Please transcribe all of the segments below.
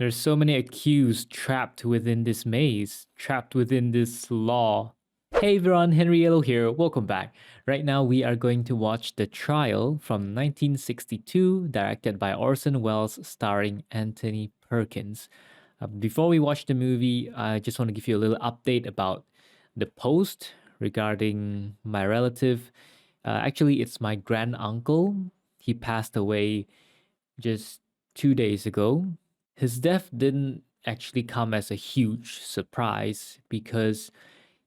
There's so many accused trapped within this maze, trapped within this law. Hey everyone, Henry Yellow here, welcome back. Right now we are going to watch The Trial from 1962, directed by Orson Welles, starring Anthony Perkins. Before we watch the movie, I just want to give you a little update about the post regarding my relative. Actually, it's my grand uncle. He passed away just 2 days ago. His death didn't actually come as a huge surprise because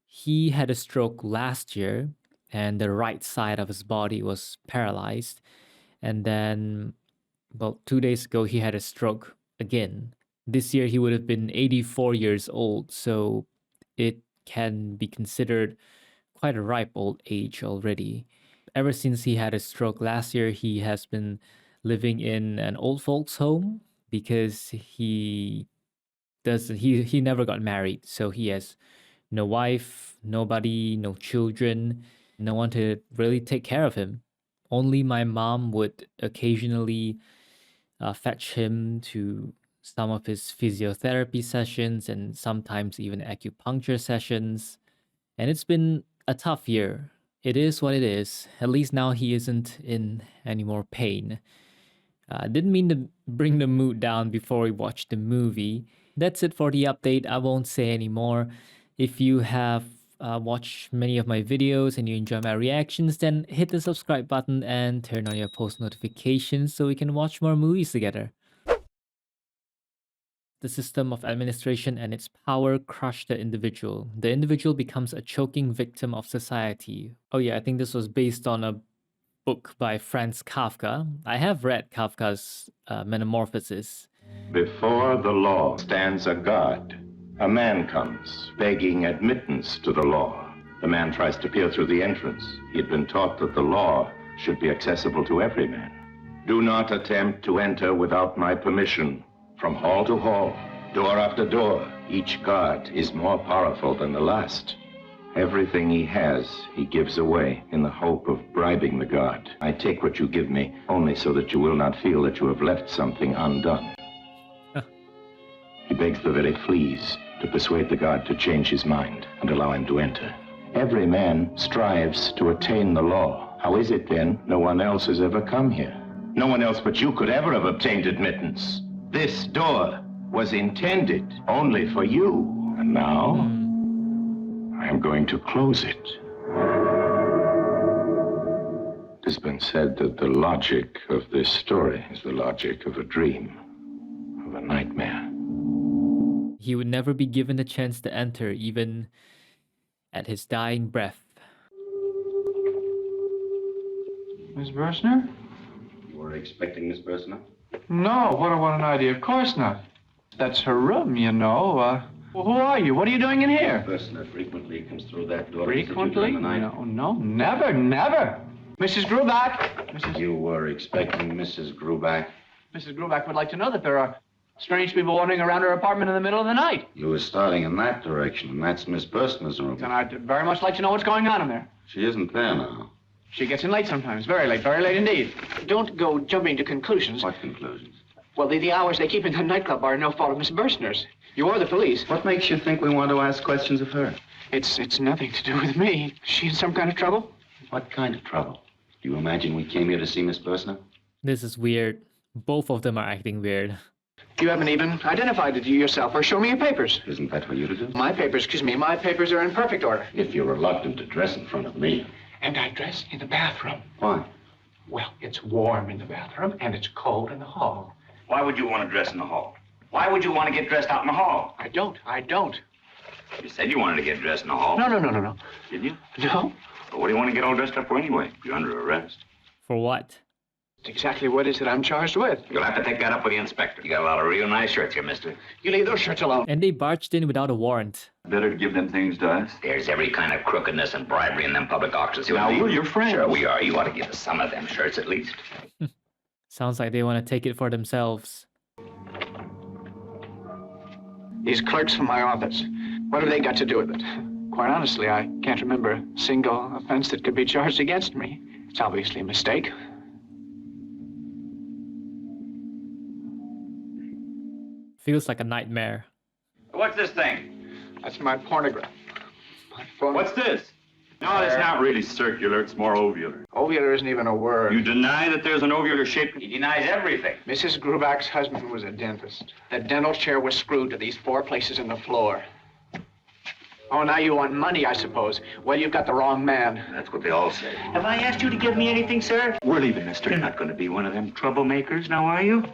he had a stroke last year and the right side of his body was paralyzed. And then, about 2 days ago, he had a stroke again. This year, he would have been 84 years old, so it can be considered quite a ripe old age already. Ever since he had a stroke last year, he has been living in an old folks home because he never got married, so he has no wife, nobody, no children, no one to really take care of him. Only my mom would occasionally fetch him to some of his physiotherapy sessions and sometimes even acupuncture sessions. And it's been a tough year. It is what it is. At least now he isn't in any more pain. Didn't mean to bring the mood down before we watch the movie. That's it for the update. I won't say any more. If you have watched many of my videos and you enjoy my reactions, then hit the subscribe button and turn on your post notifications so we can watch more movies together. The system of administration and its power crush the individual. The individual becomes a choking victim of society. Oh yeah, I think this was based on a book by Franz Kafka. I have read Kafka's Metamorphosis. Before the law stands a God. A man comes, begging admittance to the law. The man tries to peer through the entrance. He had been taught that the law should be accessible to every man. Do not attempt to enter without my permission. From hall to hall, door after door, each guard is more powerful than the last. Everything he has, he gives away in the hope of bribing the guard. I take what you give me only so that you will not feel that you have left something undone. He begs the very fleas to persuade the guard to change his mind and allow him to enter. Every man strives to attain the law. How is it then no one else has ever come here? No one else but you could ever have obtained admittance. This door was intended only for you. And now, I am going to close it. It has been said that the logic of this story is the logic of a dream, of a nightmare. He would never be given the chance to enter, even at his dying breath. Miss Bursner? You were expecting Miss Bursner? No, what an idea. Of course not. That's her room, you know. Well, who are you? What are you doing in here? Bursner frequently comes through that door. Frequently? No, never. Mrs. Gruback. You were expecting Mrs. Gruback? Mrs. Gruback would like to know that there are strange people wandering around her apartment in the middle of the night. You were starting in that direction, and that's Miss Bursner's room. And I'd very much like to know what's going on in there. She isn't there now. She gets in late sometimes, very late indeed. Don't go jumping to conclusions. What conclusions? Well, the hours they keep in the nightclub are no fault of Miss Bursner's. You are the police. What makes you think we want to ask questions of her? It's nothing to do with me. Is she in some kind of trouble? What kind of trouble? Do you imagine we came here to see Miss Bursner? This is weird. Both of them are acting weird. You haven't even identified it yourself or show me your papers. Isn't that for you to do? My papers are in perfect order. If you're reluctant to dress in front of me. And I dress in the bathroom. Why? Well, it's warm in the bathroom and it's cold in the hall. Why would you want to dress in the hall? Why would you want to get dressed out in the hall? I don't. You said you wanted to get dressed in the hall. No. Did you? No? Well, what do you want to get all dressed up for anyway? You're under arrest. For what? It's exactly what is it I'm charged with. You'll have to take that up with the inspector. You got a lot of real nice shirts here, mister. You leave those shirts alone. And they barged in without a warrant. Better give them things to us. There's every kind of crookedness and bribery in them public auctions. Now, we're your friends. Sure we are. You ought to give us some of them shirts at least. Sounds like they want to take it for themselves. These clerks from my office, what have they got to do with it? Quite honestly, I can't remember a single offense that could be charged against me. It's obviously a mistake. Feels like a nightmare. What's this thing? That's my pornograph. My phone. What's this? No, it's not really circular. It's more ovular. Ovular isn't even a word. You deny that there's an ovular shape? He denies everything. Mrs. Grubach's husband was a dentist. The dental chair was screwed to these 4 places in the floor. Oh, now you want money, I suppose. Well, you've got the wrong man. That's what they all say. Have I asked you to give me anything, sir? We're leaving, mister. You're not going to be one of them troublemakers, now are you?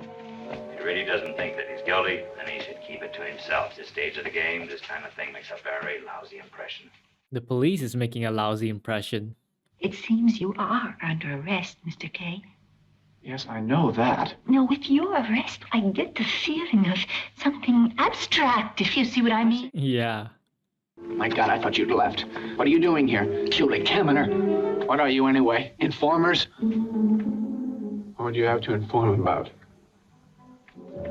He really doesn't think that he's guilty, then he should keep it to himself. This stage of the game, this kind of thing makes a very lousy impression. The police is making a lousy impression. It seems you are under arrest, Mr. Kay. Yes, I know that. No, with your arrest, I get the feeling of something abstract, if you see what I mean. Yeah. My God, I thought you'd left. What are you doing here? Julie Kaminer. What are you anyway? Informers? What do you have to inform about?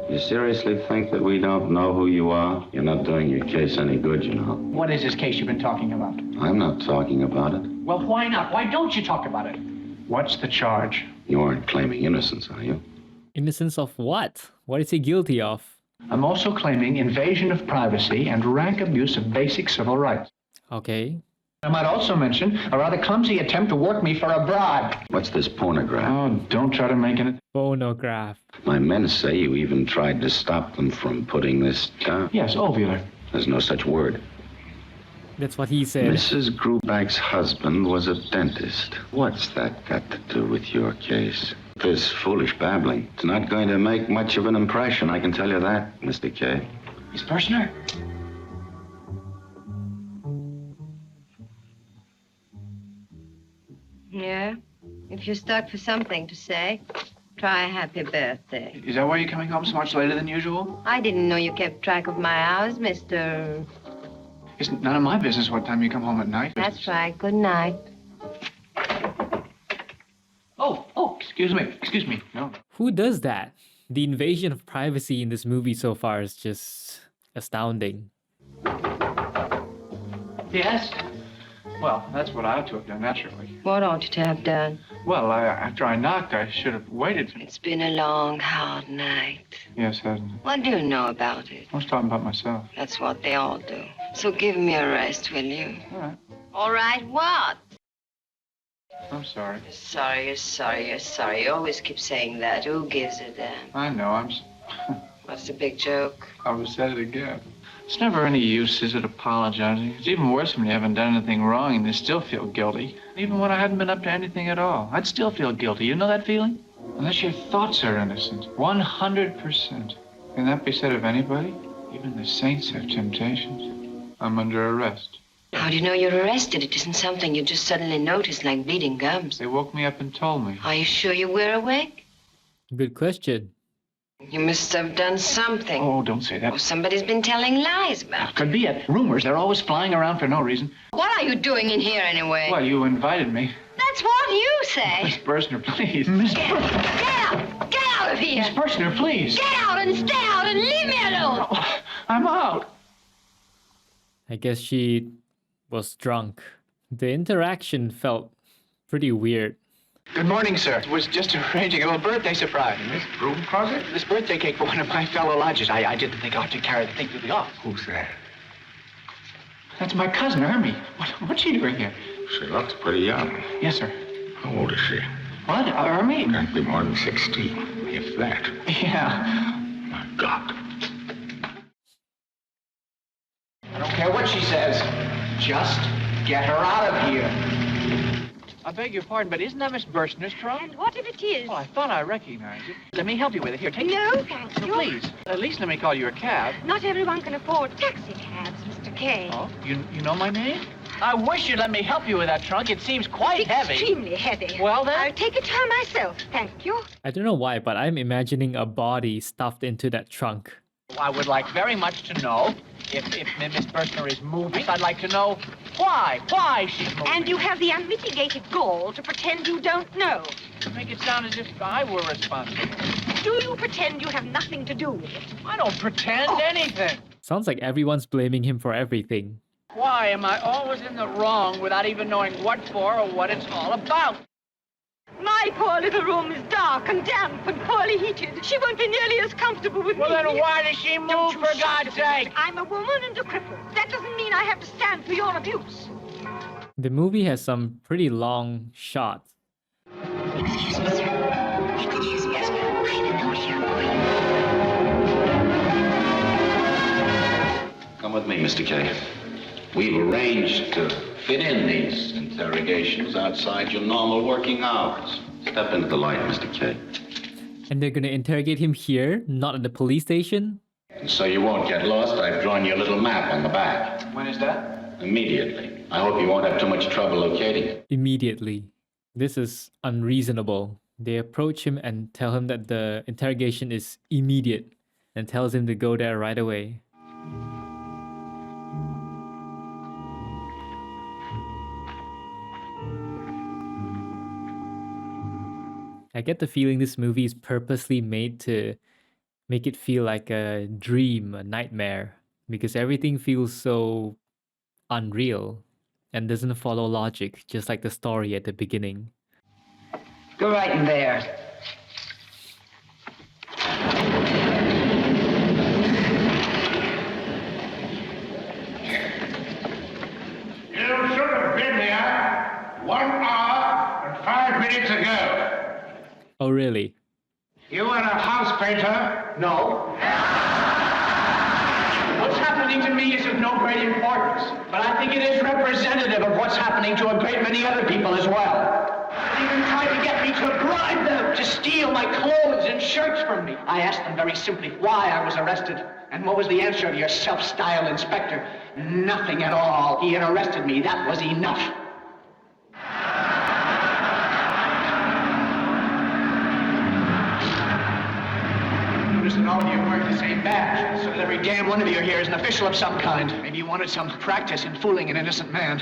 You seriously think that we don't know who you are? You're not doing your case any good, you know. What is this case you've been talking about? I'm not talking about it. Well, why not? Why don't you talk about it? What's the charge? You aren't claiming innocence, are you? Innocence of what? What is he guilty of? I'm also claiming invasion of privacy and rank abuse of basic civil rights. Okay. I might also mention a rather clumsy attempt to work me for a bribe. What's this pornograph? Oh, don't try to make it. Phonograph. My men say you even tried to stop them from putting this down. Yes, ovular. There's no such word. That's what he said. Mrs. Grubach's husband was a dentist. What's that got to do with your case? This foolish babbling. It's not going to make much of an impression, I can tell you that, Mr. Kay. Miss Persner? Yeah? If you're stuck for something to say, try happy birthday. Is that why you're coming home so much later than usual? I didn't know you kept track of my hours, Mr. It's none of my business what time you come home at night. That's right. Good night. Oh, excuse me. No. Who does that? The invasion of privacy in this movie so far is just astounding. Yes? Well, that's what I ought to have done, naturally. What ought you to have done? Well, after I knocked, I should have waited. It's been a long, hard night. Yes, hasn't it? What do you know about it? I was talking about myself. That's what they all do. So give me a rest, will you? All right. All right, what? I'm sorry. You're sorry. You always keep saying that. Who gives a damn? I know, What's the big joke? I was said it again. It's never any use, is it, apologizing? It's even worse when you haven't done anything wrong and you still feel guilty. Even when I hadn't been up to anything at all, I'd still feel guilty. You know that feeling? Unless your thoughts are innocent. 100%. Can that be said of anybody? Even the saints have temptations. I'm under arrest. How do you know you're arrested? It isn't something you just suddenly notice, like bleeding gums. They woke me up and told me. Are you sure you were awake? Good question. You must have done something. Oh, don't say that. Or somebody's been telling lies about it. Could be it. Rumors, they're always flying around for no reason. What are you doing in here anyway? Well, you invited me. That's what you say. Miss Persner, please. Miss Persner. Get out! Get out of here! Miss Persner, please. Get out and stay out and leave me alone! Oh, I'm out. I guess she was drunk. The interaction felt pretty weird. Good morning, sir. Was just arranging a little birthday surprise. Miss Broom Closet? This birthday cake for one of my fellow lodgers. I didn't think I ought to carry the thing through the office. Who's that? That's my cousin, Hermie. What's she doing here? She looks pretty young. Yes, sir. How old is she? What? Hermie? Can't be more than 16, if that. Yeah. My God. I don't care what she says. Just get her out of here. I beg your pardon, but isn't that Miss Burstner's trunk? And what if it is? Well, I thought I recognized it. Let me help you with it. Here, take it. No, thank No, you. please. At least let me call you a cab. Not everyone can afford taxi cabs, Mr. Kay. Oh, you know my name? I wish you'd let me help you with that trunk. It seems quite heavy. Extremely heavy. Well, then. I'll take it home myself, thank you. I don't know why, but I'm imagining a body stuffed into that trunk. I would like very much to know if Miss Burstner is moving. I'd like to know why she's moving. And you have the unmitigated gall to pretend you don't know. To make it sound as if I were responsible. Do you pretend you have nothing to do with it? I don't pretend anything. Sounds like everyone's blaming him for everything. Why am I always in the wrong without even knowing what for or what it's all about? My poor little room is dark and damp and poorly heated. She won't be nearly as comfortable with me. Well, then why does she move, for God's sake? I'm a woman and a cripple. That doesn't mean I have to stand for your abuse. The movie has some pretty long shots. Excuse me, sir. Excuse me, yes, I have a note here for you. Come with me, Mr. K. We've arranged to fit in these interrogations outside your normal working hours. Step into the light, Mr. K. And they're gonna interrogate him here, not at the police station? And so you won't get lost, I've drawn you a little map on the back. When is that? Immediately. I hope you won't have too much trouble locating it. Immediately. This is unreasonable. They approach him and tell him that the interrogation is immediate and tells him to go there right away. I get the feeling this movie is purposely made to make it feel like a dream, a nightmare, because everything feels so unreal and doesn't follow logic, just like the story at the beginning. Go right in there. You should have been here 1 hour and 5 minutes ago. Oh, really? You were a house painter? No. What's happening to me is of no great importance, but I think it is representative of what's happening to a great many other people as well. They even tried to get me to bribe them to steal my clothes and shirts from me. I asked them very simply why I was arrested. And what was the answer of your self-styled inspector? Nothing at all. He had arrested me. That was enough. Notice that all of you are wearing the same badge, so that every damn one of you here is an official of some kind. Maybe you wanted some practice in fooling an innocent man.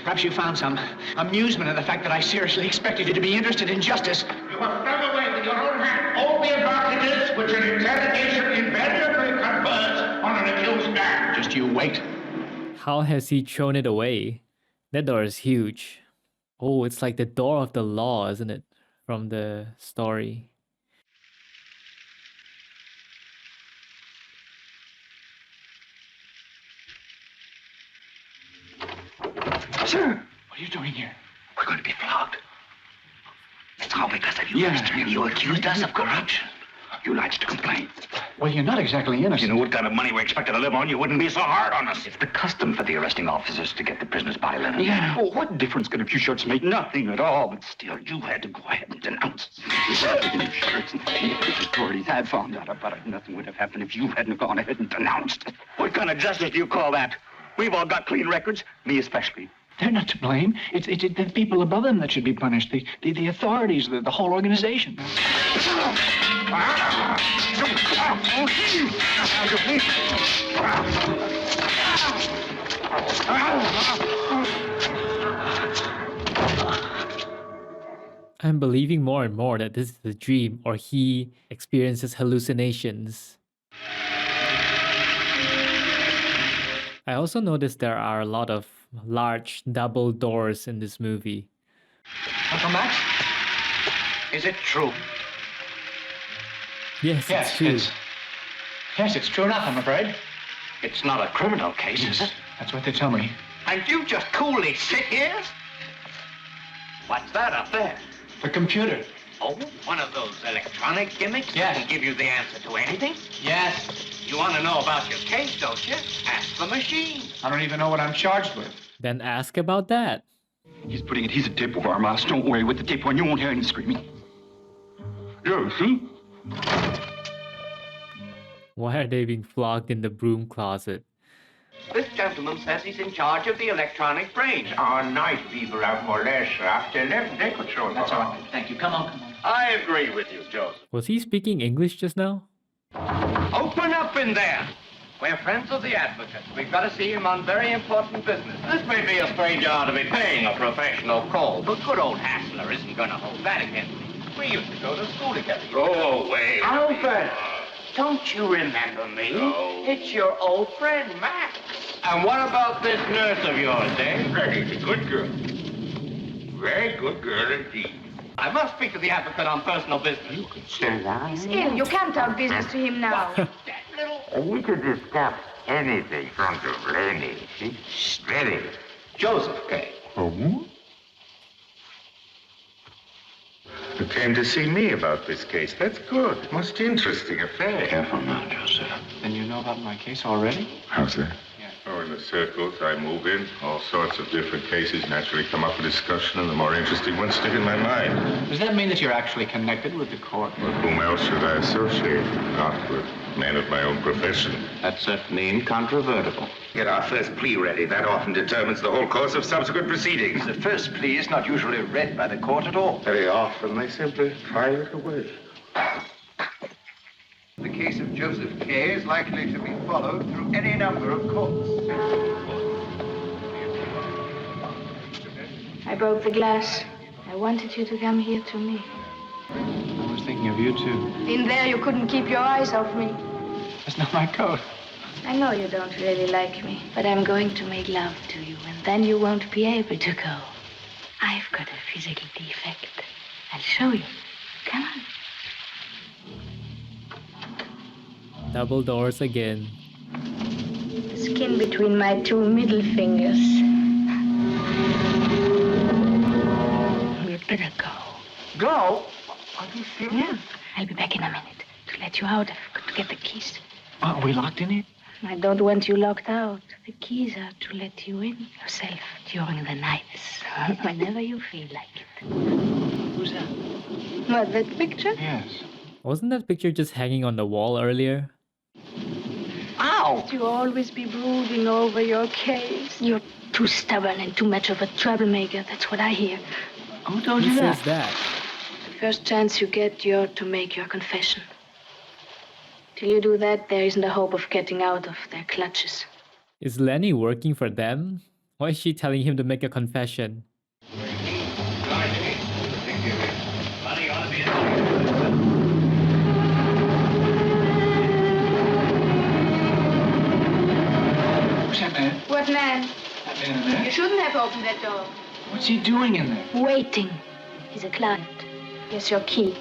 Perhaps you found some amusement in the fact that I seriously expected you to be interested in justice. You have done away with your own hand all the advantages which an interrogation invariably confers on an accused man. Just you wait. How has he thrown it away? That door is huge. Oh, it's like the door of the law, isn't it? From the story. Sir, what are you doing here? We're going to be flogged. It's all because of you, Mr. You accused us of corruption. You lodged a complaint. Well, you're not exactly innocent. You know what kind of money we're expected to live on, you wouldn't be so hard on us. It's the custom for the arresting officers to get the prisoners by linen. Yeah. Well, what difference could a few shirts make? Nothing at all. But still, you had to go ahead and denounce us. You had to get shirts and the authorities had found out about it. Nothing would have happened if you hadn't gone ahead and denounced it. What kind of justice do you call that? We've all got clean records, me especially. They're not to blame. It's the people above them that should be punished. The authorities, the whole organization. I'm believing more and more that this is a dream or he experiences hallucinations. I also noticed there are a lot of large double doors in this movie. Uncle Max? Is it true? Yes, it's true. Yes, it's true enough, I'm afraid. It's not a criminal case, is it? That's what they tell me. And you just coolly sit here? What's that up there? The computer. Oh, one of those electronic gimmicks? Yes. That can give you the answer to anything? Yes. You want to know about your case, don't you? Ask the machine. I don't even know what I'm charged with. Then ask about that. He's putting adhesive tape over our mouths. Don't worry, with the tape on, you won't hear any screaming. Yeah, see? Why are they being flogged in the broom closet? This gentleman says he's in charge of the electronic brain. Our night people have more or less after 11. They could show That's all right. Thank you. Come on. I agree with you, Joseph. Was he speaking English just now? Open up in there. We're friends of the advocate. We've got to see him on very important business. This may be a stranger ought to be paying a professional call, but good old Hassler isn't going to hold that against me. We used to go to school together. Go away. Alfred, don't you remember me? No. It's your old friend, Max. And what about this nurse of yours, eh? She's a good girl. Very good girl indeed. I must speak to the advocate on personal business. You can stand down. He's ill. You can't talk business to him now. Are we to discuss anything from Lenny? She's ready. Joseph Kay. Oh? You came to see me about this case. That's good. Most interesting affair. Careful now, Joseph. Then you know about my case already? How's that? Yeah. Oh, in the circles I move in, all sorts of different cases naturally come up for discussion, and the more interesting ones stick in my mind. Does that mean that you're actually connected with the court? With whom else should I associate? Not with men of my own profession. That's certainly incontrovertible. Get our first plea ready. That often determines the whole course of subsequent proceedings. The first plea is not usually read by the court at all. Very often they simply file it away. The case of Joseph Kay is likely to be followed through any number of courts. I broke the glass. I wanted you to come here to me. I was thinking of you, too. In there, you couldn't keep your eyes off me. That's not my coat. I know you don't really like me, but I'm going to make love to you, and then you won't be able to go. I've got a physical defect. I'll show you. Come on. Double doors again. The skin between my two middle fingers. We'd better go. Go? Are you serious? Yeah. I'll be back in a minute to let you out. I've got to get the keys. Are we locked in here? I don't want you locked out. The keys are to let you in yourself during the nights, whenever you feel like it. Who's that? What, that picture? Yes. Wasn't that picture just hanging on the wall earlier? Ow! You always be brooding over your case. You're too stubborn and too much of a troublemaker. That's what I hear. Who told Who you says that? that? The first chance you get, you're to make your confession. Till you do that, there isn't a hope of getting out of their clutches. Is Lenny working for them? Why is she telling him to make a confession? Who's that man? What man? That man in there? You shouldn't have opened that door. What's he doing in there? Waiting. He's a client. Here's your key.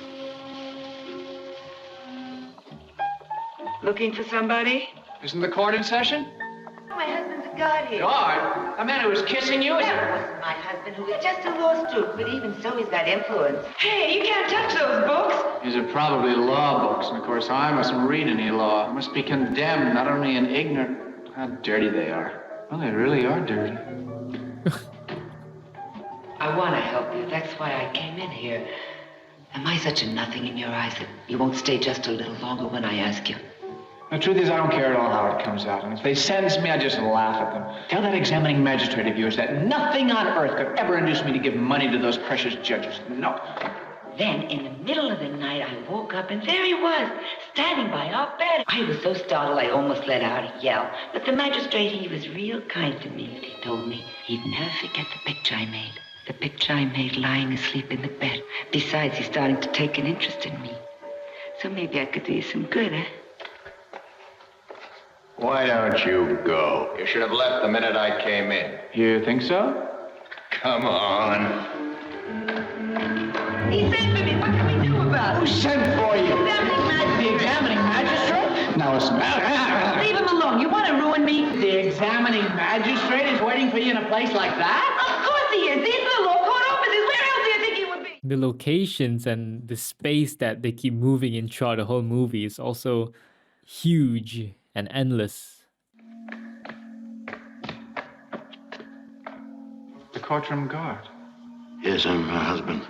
Looking for somebody? Isn't the court in session? My husband's a guard here. Guard? The man who was kissing you? That wasn't my husband, who is just a law student, but even so, he's got influence. Hey, you can't touch those books. These are probably law books, and of course I mustn't read any law. I must be condemned, not only in ignorant... How dirty they are. Well, they really are dirty. I want to help you. That's why I came in here. Am I such a nothing in your eyes that you won't stay just a little longer when I ask you? The truth is, I don't care at all how it comes out. And if they sentence me, I just laugh at them. Tell that examining magistrate of yours that nothing on earth could ever induce me to give money to those precious judges. No. Then, in the middle of the night, I woke up, and there he was, standing by our bed. I was so startled I almost let out a yell. But the magistrate, he was real kind to me. He told me he'd never forget the picture I made. The picture I made lying asleep in the bed. Besides, he's starting to take an interest in me. So maybe I could do you some good, eh? Why don't you go? You should have left the minute I came in. You think so? Come on. He sent for me. What can we do about Who it? sent for you? The examining magistrate? Now listen. Leave him alone. You want to ruin me? The examining magistrate is waiting for you in a place like that? Of course he is. These are the law court offices. Where else do you think he would be? The locations and the space that they keep moving in throughout the whole movie is also huge and endless. The courtroom guard. Yes, I'm her husband.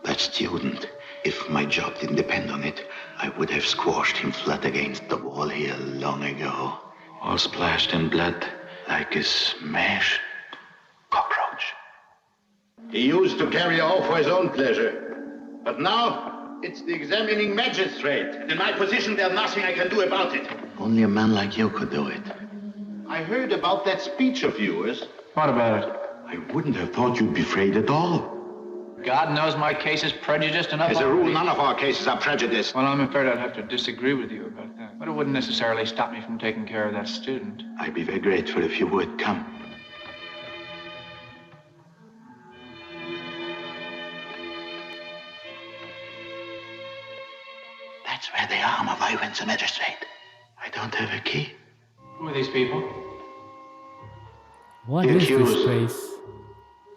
That student. If my job didn't depend on it, I would have squashed him flat against the wall here long ago. All splashed in blood like a smashed cockroach. He used to carry off for his own pleasure. But now, it's the examining magistrate. In my position, there's nothing I can do about it. Only a man like you could do it. I heard about that speech of yours. What about it? I wouldn't have thought you'd be afraid at all. God knows my case is prejudiced enough. As a rule, none of our cases are prejudiced. Well, I'm afraid I'd have to disagree with you about that. But it wouldn't necessarily stop me from taking care of that student. I'd be very grateful if you would come. the magistrate. I don't have a key. Who are these people? What The is this accused. place?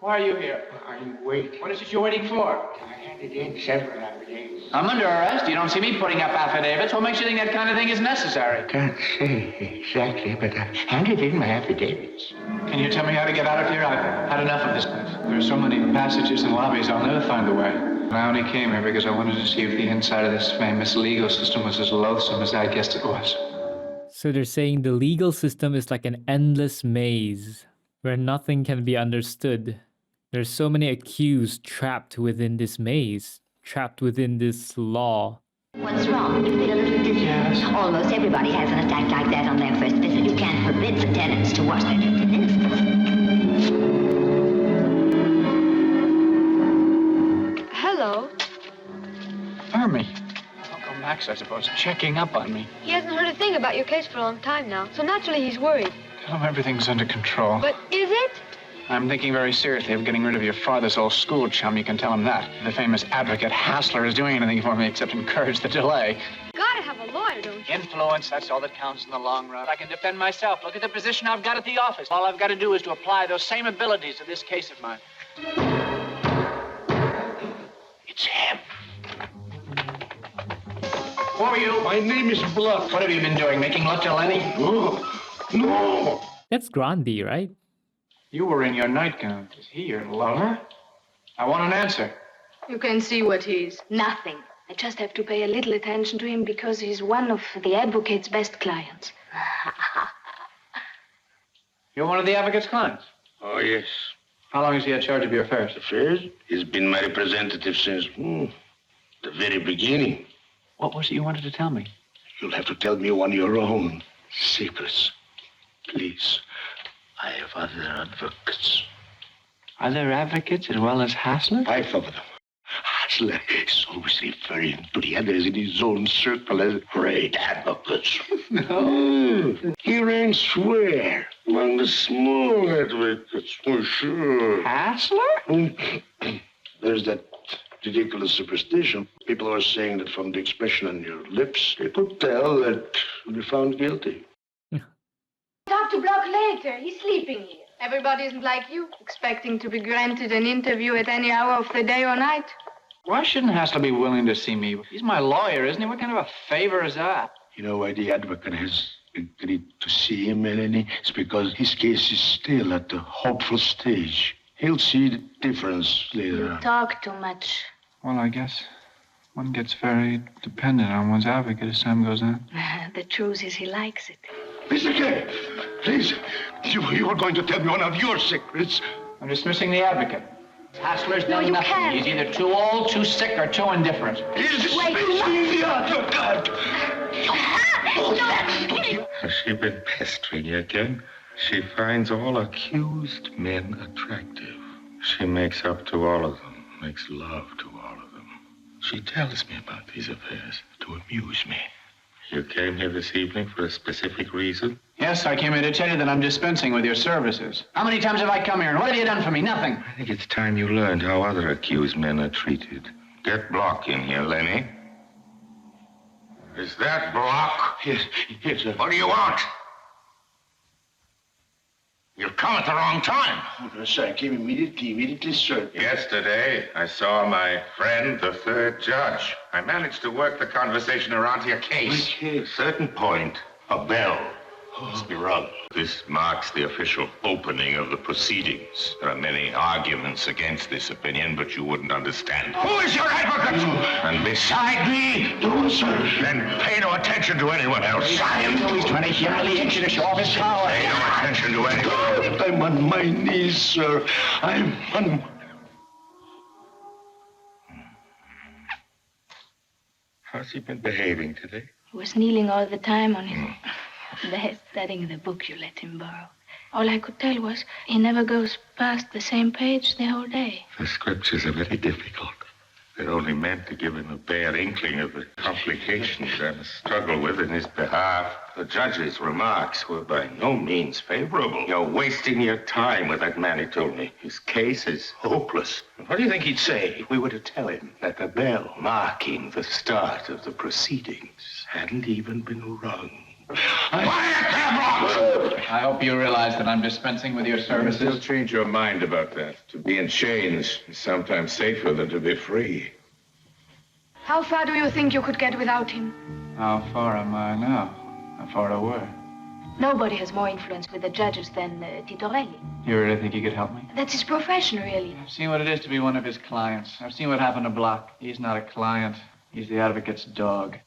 Why are you here? I'm waiting. What is it you're waiting for? I handed in several affidavits. I'm under arrest. You don't see me putting up affidavits. What makes you think that kind of thing is necessary? Can't say exactly, but I handed in my affidavits. Can you tell me how to get out of here? I've had enough of this place. There are so many passages and lobbies, I'll never find a way. I only came here because I wanted to see if the inside of this famous legal system was as loathsome as I guessed it was. So they're saying the legal system is like an endless maze where nothing can be understood. There's so many accused trapped within this maze, trapped within this law. What's wrong? You feel a little dizzy? Yes. Almost everybody has an attack like that on their first visit. You can't forbid the tenants to wash their hands. Hello. Hermie. Uncle Max, I suppose, checking up on me. He hasn't heard a thing about your case for a long time now, so naturally he's worried. Tell him everything's under control. But is it? I'm thinking very seriously of getting rid of your father's old school chum. You can tell him that. The famous advocate Hassler is doing anything for me except encourage the delay. Gotta have a lawyer, don't you? Influence, that's all that counts in the long run. I can defend myself. Look at the position I've got at the office. All I've got to do is to apply those same abilities to this case of mine. It's him. Who are you? My name is Bluff. What have you been doing? Making love to Lenny? No. That's Grandi, right? You were in your nightgown. Is he your lover? I want an answer. You can see what he is. Nothing. I just have to pay a little attention to him because he's one of the advocate's best clients. You're one of the advocate's clients. Oh, yes. How long has he had charge of your affairs? Affairs? He's been my representative since the very beginning. What was it you wanted to tell me? You'll have to tell me one of your own secrets. Please. I have other advocates. Other advocates as well as Hassler? 5 of them. Hassler is always referring to the others in his own circle as great advocates. No. He ranks where? Among the small advocates, for sure. Hassler? There's that ridiculous superstition. People are saying that from the expression on your lips, they could tell that you'll be found guilty. Talk to Block later. He's sleeping here. Everybody isn't like you, expecting to be granted an interview at any hour of the day or night. Why shouldn't Hassler be willing to see me? He's my lawyer, isn't he? What kind of a favor is that? You know why the advocate has agreed to see him, Melanie? It's because his case is still at the hopeful stage. He'll see the difference later on. Talk too much. Well, I guess one gets very dependent on one's advocate as time goes on. The truth is he likes it. Mr. Kay, please, you were going to tell me one of your secrets. I'm dismissing the advocate. Hassler's done you nothing. can't. He's either too old, too sick, or too indifferent. He's dismissing the advocate. Has she been pestering you again? She finds all accused men attractive. She makes up to all of them, makes love to all of them. She tells me about these affairs to amuse me. You came here this evening for a specific reason? Yes, I came here to tell you that I'm dispensing with your services. How many times have I come here, and what have you done for me? Nothing. I think it's time you learned how other accused men are treated. Get Block in here, Lenny. Is that Block? Yes, sir. What do you want? You've come at the wrong time. Oh, no, sir, I came immediately, sir. Yesterday, I saw my friend, the third judge. I managed to work the conversation around to your case. My case? At a certain point, a bell must be rung. This marks the official opening of the proceedings. There are many arguments against this opinion, but you wouldn't understand. Who is your advocate? And beside me? No, sir. Then pay no attention to anyone else. I am he's trying to humiliate you to show off his power. Pay no attention to anyone. I'm on my knees, sir. I'm on... How's he been behaving today? He was kneeling all the time on his bed, studying the book you let him borrow. All I could tell was he never goes past the same page the whole day. The scriptures are very difficult. They're only meant to give him a bare inkling of the complications I must struggle with in his behalf. The judge's remarks were by no means favorable. You're wasting your time with that man, he told me. His case is hopeless. What do you think he'd say if we were to tell him that the bell marking the start of the proceedings hadn't even been rung. I hope you realize that I'm dispensing with your You'll services. change your mind about that. To be in chains is sometimes safer than to be free. How far do you think you could get without him? How far am I now? How far away? Nobody has more influence with the judges than Titorelli. You really think he could help me? That's his profession, really. I've seen what it is to be one of his clients. I've seen what happened to Block. He's not a client. He's the advocate's dog.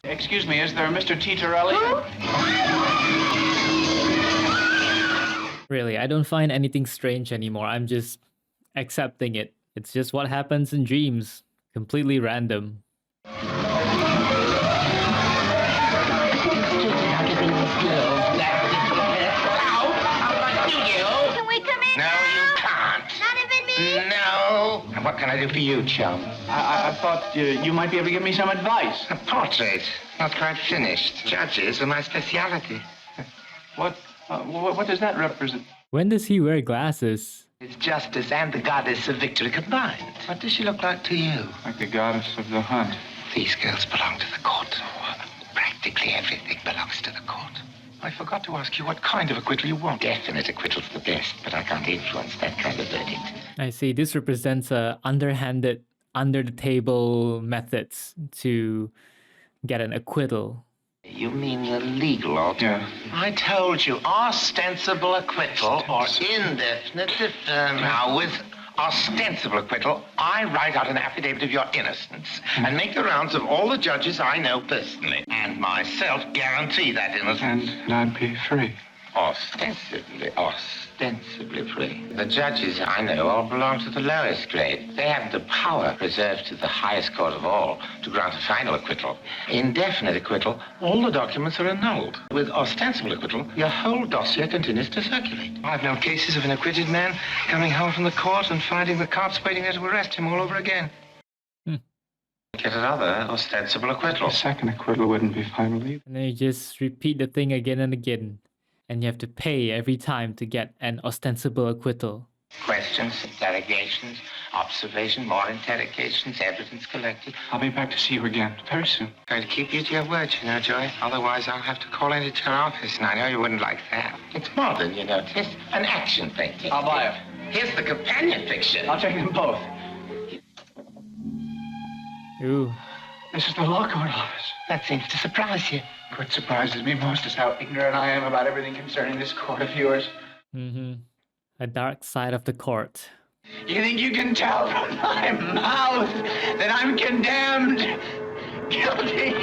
Excuse me, is there a Mr. Titorelli? Really, I don't find anything strange anymore. I'm just accepting it. It's just what happens in dreams. Completely random. Can we come in? No, you can't. Not even me? No. And what can I do for you, chum? I thought you might be able to give me some advice. A portrait. Not quite finished. Judges are my speciality. What does that represent? When does he wear glasses? It's justice and the goddess of victory combined. What does she look like to you? Like the goddess of the hunt. These girls belong to the court. Practically everything belongs to the court. I forgot to ask you what kind of acquittal you want. Definite acquittal's the best, but I can't influence that kind of verdict. I see. This represents underhanded, under-the-table methods to get an acquittal. You mean the legal alternative? Yeah. I told you, ostensible acquittal or indefinite deferment. Now, with ostensible acquittal, I write out an affidavit of your innocence and make the rounds of all the judges I know personally, and myself guarantee that innocence. And I'd be free. Ostensibly free. The judges I know all belong to the lowest grade. They have the power reserved to the highest court of all to grant a final acquittal. Indefinite acquittal, all the documents are annulled. With ostensible acquittal, your whole dossier continues to circulate. I've known cases of an acquitted man coming home from the court and finding the cops waiting there to arrest him all over again. Get another ostensible acquittal. The second acquittal wouldn't be final either. And then you just repeat the thing again and again. And you have to pay every time to get an ostensible acquittal. Questions, interrogations, observation, more interrogations, evidence collected. I'll be back to see you again very soon. Going to keep you to your word, you know, Joy. Otherwise, I'll have to call into your office, and I know you wouldn't like that. It's modern, you notice. An action painting. I'll buy it. Here's the companion picture. I'll take them both. Ooh. This is the law court office. That seems to surprise you. What surprises me most is how ignorant I am about everything concerning this court of yours. A dark side of the court. You think you can tell from my mouth that I'm condemned, guilty?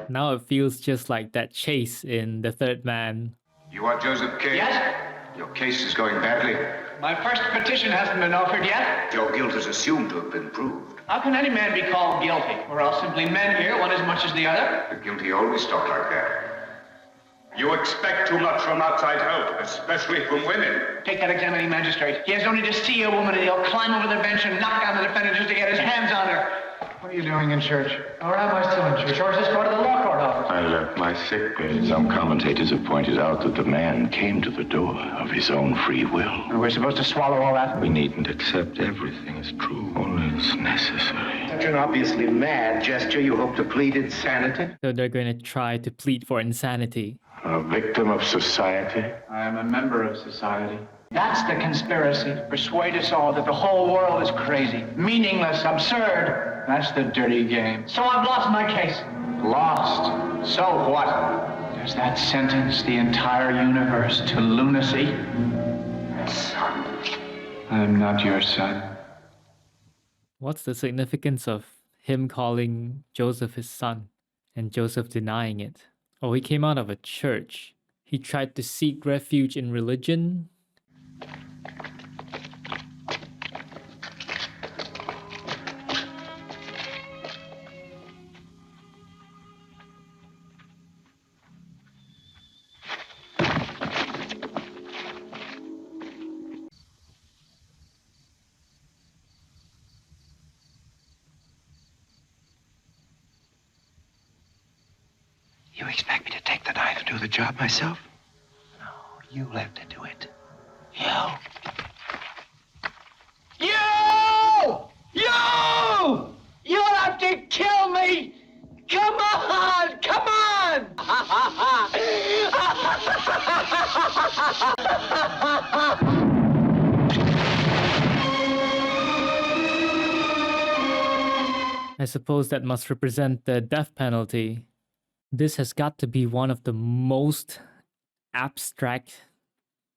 Now it feels just like that chase in The Third Man. You are Joseph Cage? Yes? Your case is going badly. My first petition hasn't been offered yet. Your guilt is assumed to have been proved. How can any man be called guilty? We're all simply men here, one as much as the other. The guilty always talk like that. You expect too much from outside help, especially from women. Take that examining magistrate. He has only to see a woman and he'll climb over the bench and knock down the defendant just to get his hands on her. What are you doing in church? Or am I still in church? Or is this part of the law court office? I left my sick bed. Some commentators have pointed out that the man came to the door of his own free will. And we're supposed to swallow all that? We needn't accept everything as true, only as necessary. Such an obviously mad gesture, you hope to plead insanity? So they're going to try to plead for insanity. A victim of society? I am a member of society. That's the conspiracy. Persuade us all that the whole world is crazy, meaningless, absurd. That's the dirty game. So I've lost my case. Lost. So what? Does that sentence the entire universe to lunacy? Son. I'm not your son. What's the significance of him calling Joseph his son and Joseph denying it? Oh, he came out of a church. He tried to seek refuge in religion. You expect me to take the knife? do the job myself? No, you'll have to do it. You! You! You'll have to kill me! Come on! Come on! I suppose that must represent the death penalty. This has got to be one of the most abstract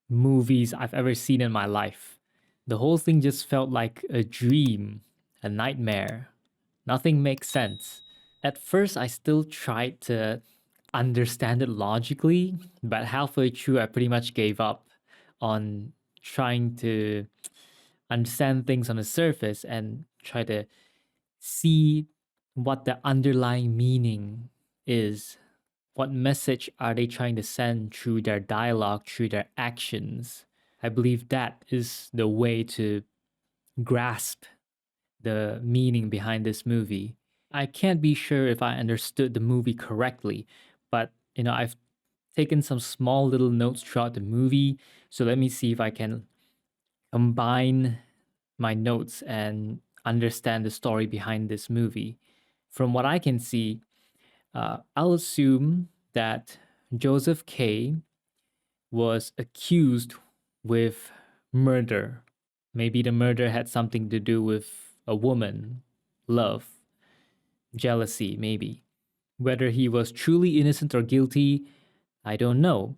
movies I've ever seen in my life. The whole thing just felt like a dream, a nightmare. Nothing makes sense. At first, I still tried to understand it logically, but halfway through, I pretty much gave up on trying to understand things on the surface and try to see what the underlying meaning is. What message are they trying to send through their dialogue, through their actions? I believe that is the way to grasp the meaning behind this movie. I can't be sure if I understood the movie correctly, but I've taken some small little notes throughout the movie, so let me see if I can combine my notes and understand the story behind this movie. From what I can see, I'll assume that Joseph K was accused with murder. Maybe the murder had something to do with a woman, love, jealousy, maybe. Whether he was truly innocent or guilty, I don't know.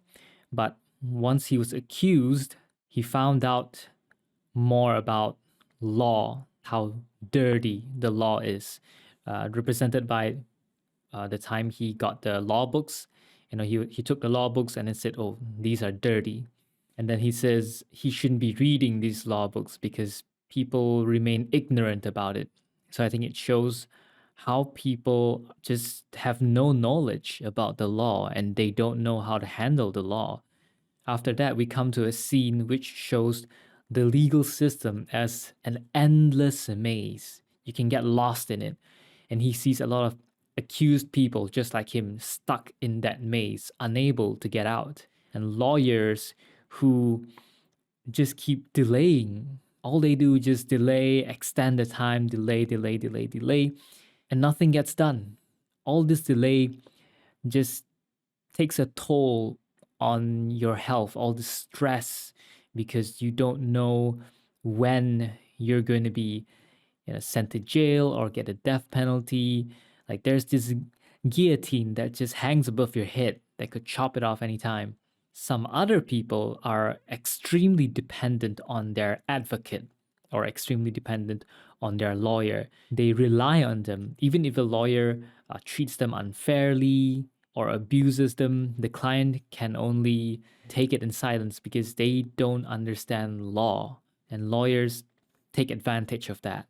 But once he was accused, he found out more about law, how dirty the law is, represented by the time he got the law books. He took the law books and then said, oh, these are dirty. And then he says he shouldn't be reading these law books because people remain ignorant about it. So I think it shows how people just have no knowledge about the law and they don't know how to handle the law. After that, we come to a scene which shows the legal system as an endless maze. You can get lost in it. And he sees a lot of accused people just like him stuck in that maze, unable to get out. And lawyers who just keep delaying. All they do is just delay, extend the time, delay, and nothing gets done. All this delay just takes a toll on your health, all the stress, because you don't know when you're going to be sent to jail or get a death penalty. Like there's this guillotine that just hangs above your head that could chop it off anytime. Some other people are extremely dependent on their advocate or extremely dependent on their lawyer. They rely on them. Even if a lawyer treats them unfairly or abuses them, the client can only take it in silence because they don't understand law. And lawyers take advantage of that.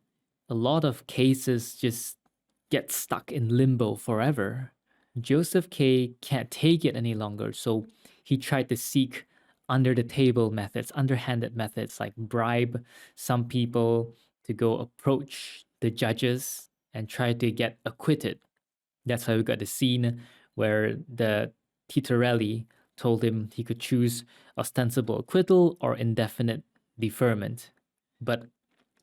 A lot of cases just get stuck in limbo forever. Joseph K. can't take it any longer, so he tried to seek under the table methods, underhanded methods like bribe some people to go approach the judges and try to get acquitted. That's why we got the scene where the Titorelli told him he could choose ostensible acquittal or indefinite deferment. But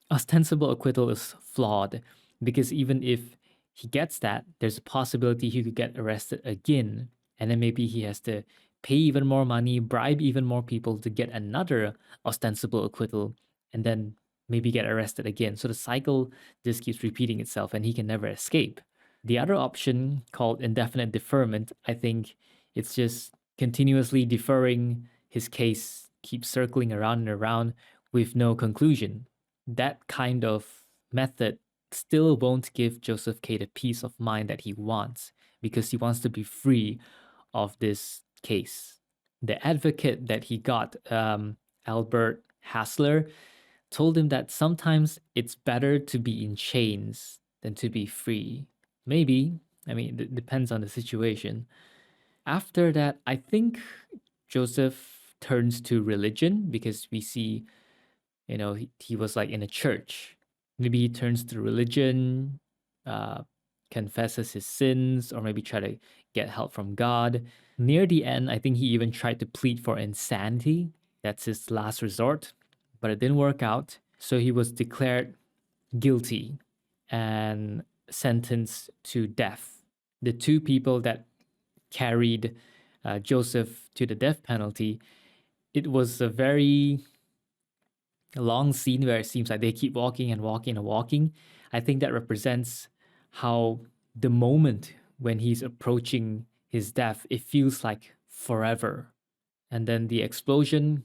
ostensible acquittal is flawed because even if he gets that, there's a possibility he could get arrested again. And then maybe he has to pay even more money, bribe even more people to get another ostensible acquittal, and then maybe get arrested again. So the cycle just keeps repeating itself and he can never escape. The other option, called indefinite deferment, I think it's just continuously deferring his case, keep circling around and around with no conclusion. That kind of method still won't give Joseph K. the peace of mind that he wants because he wants to be free of this case. The advocate that he got, Albert Hassler, told him that sometimes it's better to be in chains than to be free. Maybe. I mean, it depends on the situation. After that, I think Joseph turns to religion because we see, he was like in a church. Maybe he turns to religion, confesses his sins, or maybe try to get help from God. Near the end, I think he even tried to plead for insanity. That's his last resort, but it didn't work out. So he was declared guilty and sentenced to death. The two people that carried Joseph to the death penalty, it was a very long scene where it seems like they keep walking and walking and walking. I think that represents how the moment when he's approaching his death, it feels like forever. And then the explosion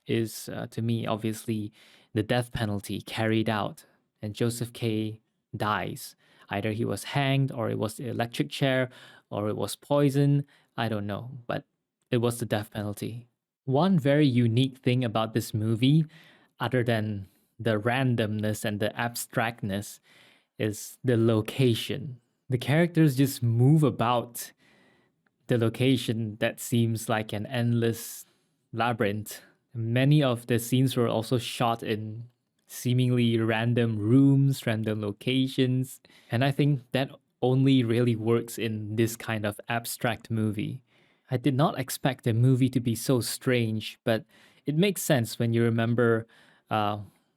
is, to me, obviously the death penalty carried out, and Joseph K. dies. Either he was hanged, or it was the electric chair, or it was poison. I don't know, but it was the death penalty. One very unique thing about this movie, other than the randomness and the abstractness, is the location. The characters just move about the location that seems like an endless labyrinth. Many of the scenes were also shot in seemingly random rooms, random locations, and I think that only really works in this kind of abstract movie. I did not expect the movie to be so strange, but it makes sense when you remember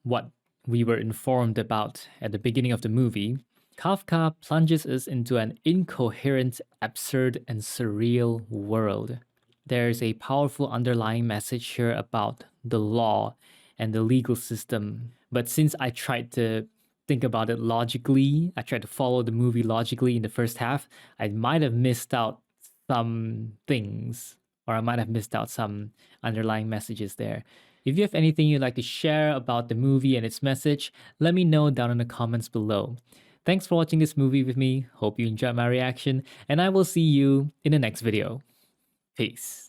what we were informed about at the beginning of the movie. Kafka plunges us into an incoherent, absurd, and surreal world. There's a powerful underlying message here about the law and the legal system. But since I tried to think about it logically, I tried to follow the movie logically in the first half, I might have missed out some things, or I might have missed out some underlying messages there. If you have anything you'd like to share about the movie and its message, let me know down in the comments below. Thanks for watching this movie with me. Hope you enjoyed my reaction, and I will see you in the next video. Peace.